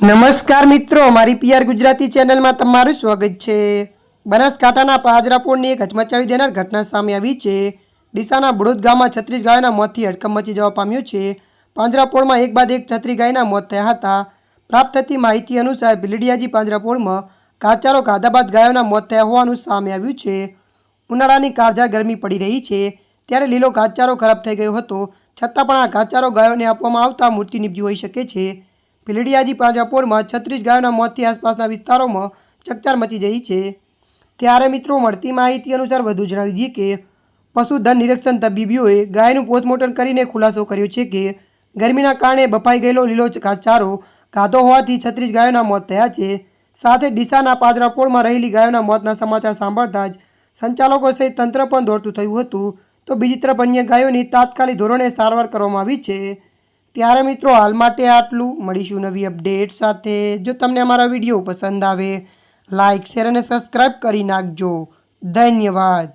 નમસ્કાર મિત્રો, મારી પીઆર ગુજરાતી ચેનલમાં તમારું સ્વાગત છે। બનાસકાંઠાના પાજરાપોળની એક હચમચાવી દેનાર ઘટના સામે આવી છે। ડીસાના બુડોદ ગામમાં 36 ગાયોના મોતથી હડકંપ મચી જવા પામ્યો છે। પાંજરાપોળમાં એક બાદ એક 36 ગાયના મોત થયા હતા। પ્રાપ્ત થતી માહિતી અનુસાર ભીલડિયાજી પાંજરાપોળમાં ઘાસચારો ખાધા બાદ ગાયોના મોત થયા હોવાનું સામે આવ્યું છે। ઉનાળાની કાળઝાળ ગરમી પડી રહી છે, ત્યારે લીલો ઘાસચારો ખરાબ થઈ ગયો હતો, છતાં પણ આ ઘાસચારો ગાયોને આપવામાં આવતા મૃત્યુ નિપજ્યું હોઈ શકે છે। ભીલડિયાજી પાંજરાપોળમાં 36 ગાયોના મોતથી આસપાસના વિસ્તારોમાં ચકચાર મચી ગઈ છે। ત્યારે મિત્રો, મળતી માહિતી અનુસાર વધુ જણાવી દઈએ કે પશુધન નિરીક્ષણ તબીબોએ ગાયનું પોસ્ટમોર્ટમ કરીને ખુલાસો કર્યો છે કે ગરમીના કારણે બફાઈ ગયેલો લીલો ઘાસચારો ખાધો હોવાથી 36 ગાયોના મોત થયા છે। સાથે ડીસાના પાંજરાપોળમાં રહેલી ગાયોના મોતના સમાચાર સાંભળતા જ સંચાલકો સહિત તંત્ર પણ દોડતું થયું હતું, તો બીજી તરફ અન્ય ગાયોની તાત્કાલિક ધોરણે સારવાર કરવામાં આવી છે। ત્યારે મિત્રો, હાલ માટે આટલું। મળીશું નવી અપડેટ સાથે। જો તમને અમારા વિડીયો પસંદ આવે, લાઇક, શેર અને સબસ્ક્રાઈબ કરી નાખજો। ધન્યવાદ।